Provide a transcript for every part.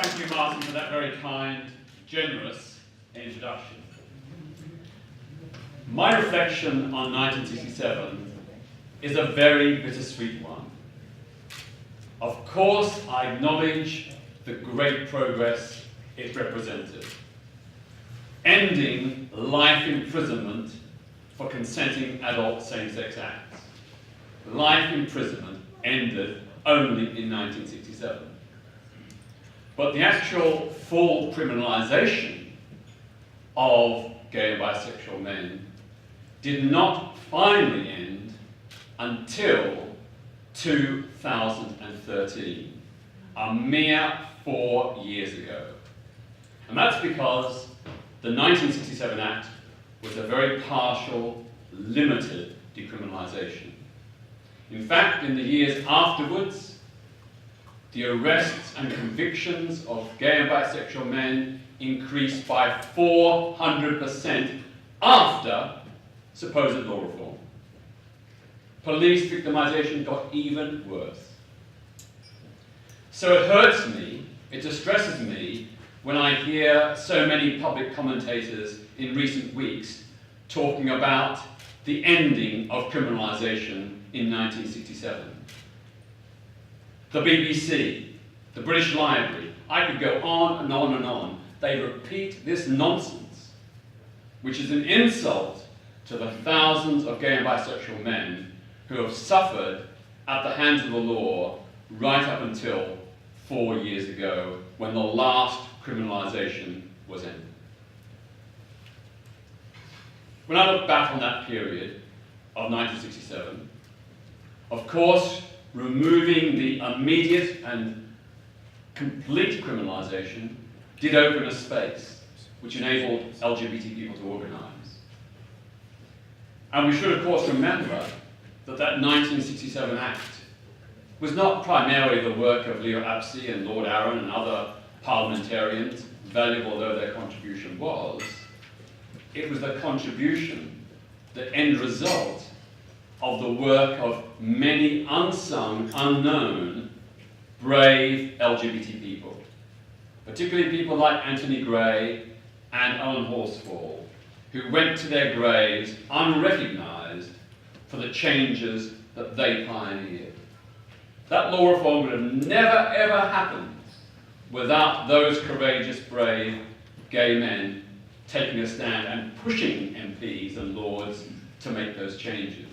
Thank you, Martin, for that very kind, generous introduction. My reflection on 1967 is a very bittersweet one. Of course, I acknowledge the great progress it represented. Ending life imprisonment for consenting adult same-sex acts. Life imprisonment ended only in 1967. But the actual full criminalization of gay and bisexual men did not finally end until 2013, a mere 4 years ago. And that's because the 1967 Act was a very partial, limited decriminalization. In fact, in the years afterwards, the arrests and convictions of gay and bisexual men increased by 400% after supposed law reform. Police victimization got even worse. So it hurts me, it distresses me, when I hear so many public commentators in recent weeks talking about the ending of criminalization in 1967. The BBC, the British Library, I could go on and on and on. They repeat this nonsense, which is an insult to the thousands of gay and bisexual men who have suffered at the hands of the law right up until 4 years ago, when the last criminalization was ended. When I look back on that period of 1967, of course, removing the immediate and complete criminalization did open a space which enabled LGBT people to organize. And we should, of course, remember that that 1967 Act was not primarily the work of Leo Apsey and Lord Arran and other parliamentarians, valuable though their contribution was. It was the contribution, the end result of the work of many unsung, unknown, brave LGBT people, particularly people like Anthony Gray and Owen Horsfall, who went to their graves unrecognized for the changes that they pioneered. That law reform would have never, ever happened without those courageous, brave gay men taking a stand and pushing MPs and lords to make those changes.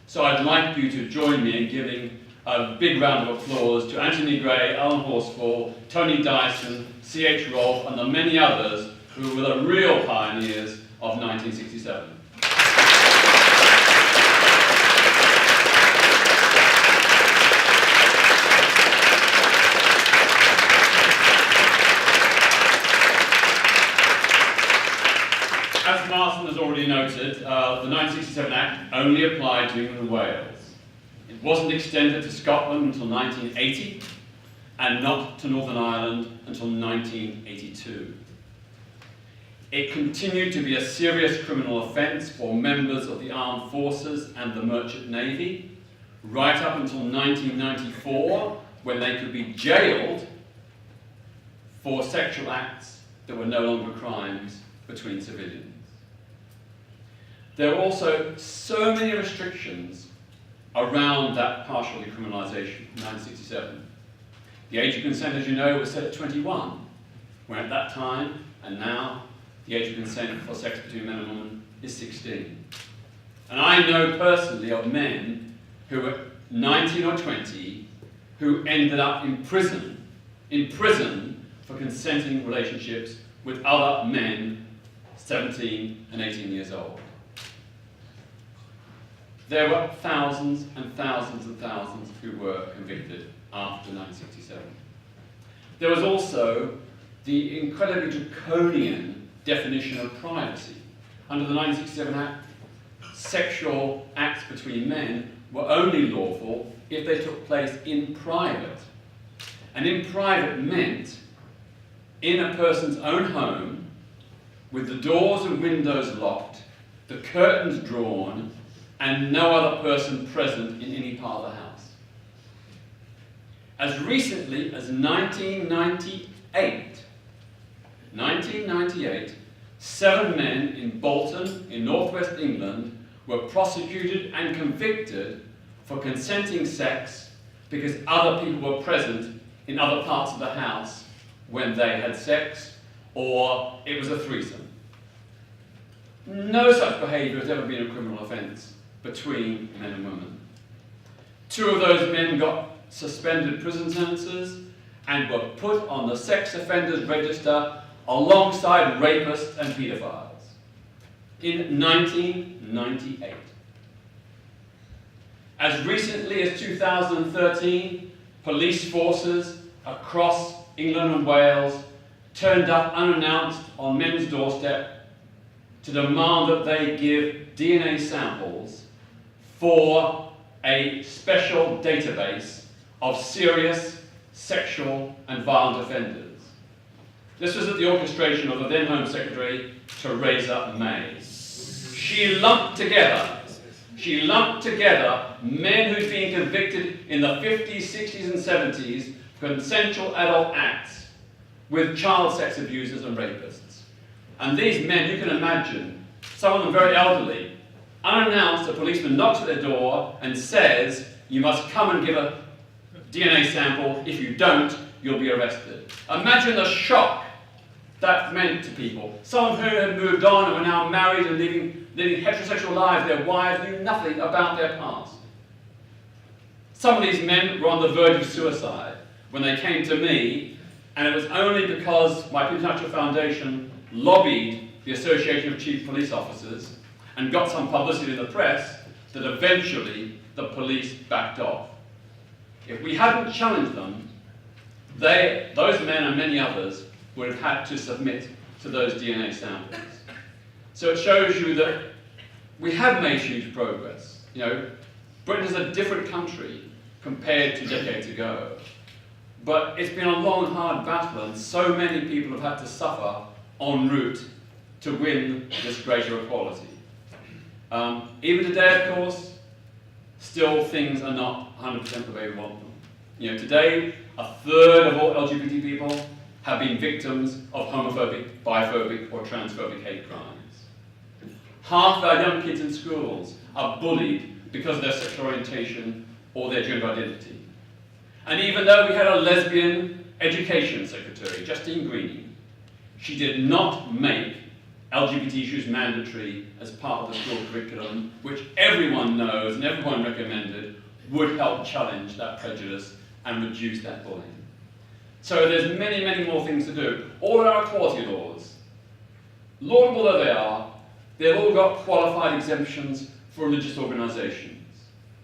So I'd like you to join me in giving a big round of applause to Anthony Gray, Alan Horsfall, Tony Dyson, C.H. Rolfe, and the many others who were the real pioneers of 1967. As Martin has already noted, the 1967 Act only applied to England and Wales. It wasn't extended to Scotland until 1980, and not to Northern Ireland until 1982. It continued to be a serious criminal offence for members of the armed forces and the merchant navy, right up until 1994, when they could be jailed for sexual acts that were no longer crimes between civilians. There were also so many restrictions around that partial decriminalisation in 1967. The age of consent, as you know, was set at 21, when at that time, and now, the age of consent for sex between man and woman is 16. And I know personally of men who were 19 or 20 who ended up in prison for consenting relationships with other men 17 and 18 years old. There were thousands and thousands and thousands who were convicted after 1967. There was also the incredibly draconian definition of privacy. Under the 1967 Act, sexual acts between men were only lawful if they took place in private. And in private meant in a person's own home, with the doors and windows locked, the curtains drawn, and no other person present in any part of the house. As recently as 1998, 7 men in Bolton, in northwest England, were prosecuted and convicted for consenting sex because other people were present in other parts of the house when they had sex, or it was a threesome. No such behaviour has ever been a criminal offence between men and women. 2 of those men got suspended prison sentences and were put on the sex offenders register alongside rapists and paedophiles in 1998. As recently as 2013, police forces across England and Wales turned up unannounced on men's doorstep to demand that they give DNA samples for a special database of serious sexual and violent offenders. This was at the orchestration of the then Home Secretary, Theresa May. She lumped together men who'd been convicted in the 50s, 60s and 70s for consensual adult acts with child sex abusers and rapists. And these men, you can imagine, some of them very elderly, unannounced, a policeman knocks at their door and says, "You must come and give a DNA sample. If you don't, you'll be arrested." Imagine the shock that meant to people. Some of whom had moved on and were now married and living heterosexual lives. Their wives knew nothing about their past. Some of these men were on the verge of suicide when they came to me, and it was only because my Peter Tatchell Foundation lobbied the Association of Chief Police Officers and got some publicity in the press that eventually the police backed off. If we hadn't challenged them, those men and many others would have had to submit to those DNA samples. So it shows you that we have made huge progress. You know, Britain is a different country compared to decades ago. But it's been a long, hard battle, and so many people have had to suffer en route to win this greater equality. Even today, of course, still things are not 100% the way we want them. You know, today, 1/3 of all LGBT people have been victims of homophobic, biphobic, or transphobic hate crimes. Half of our young kids in schools are bullied because of their sexual orientation or their gender identity. And even though we had a lesbian education secretary, Justine Greening, she did not make LGBT issues mandatory as part of the school curriculum, which everyone knows and everyone recommended would help challenge that prejudice and reduce that bullying. So there's many, many more things to do. All our equality laws, laudable though they are, they've all got qualified exemptions for religious organisations.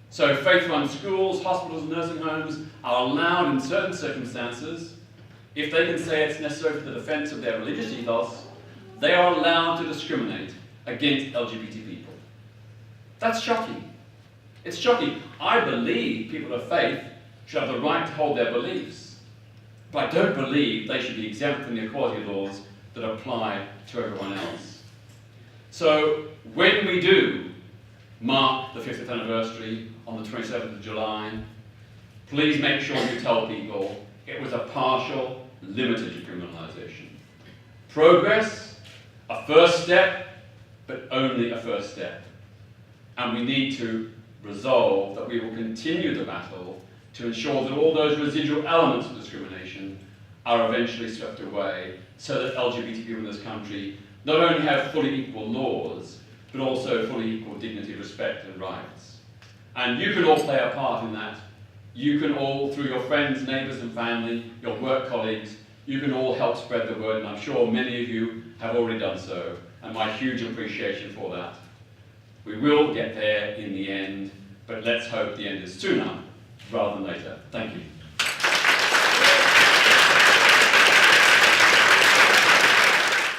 So faith-run schools, hospitals and nursing homes are allowed in certain circumstances, if they can say it's necessary for the defence of their religious ethos, they are allowed to discriminate against LGBT people. That's shocking. It's shocking. I believe people of faith should have the right to hold their beliefs, but I don't believe they should be exempt from the equality laws that apply to everyone else. So when we do mark the 50th anniversary on the 27th of July, please make sure you tell people it was a partial, limited decriminalisation. Progress, a first step, but only a first step. And we need to resolve that we will continue the battle to ensure that all those residual elements of discrimination are eventually swept away, so that LGBT people in this country not only have fully equal laws, but also fully equal dignity, respect and rights. And you can all play a part in that. You can all, through your friends, neighbours and family, your work colleagues, you can all help spread the word, and I'm sure many of you have already done so, and my huge appreciation for that. We will get there in the end, but let's hope the end is sooner rather than later. Thank you.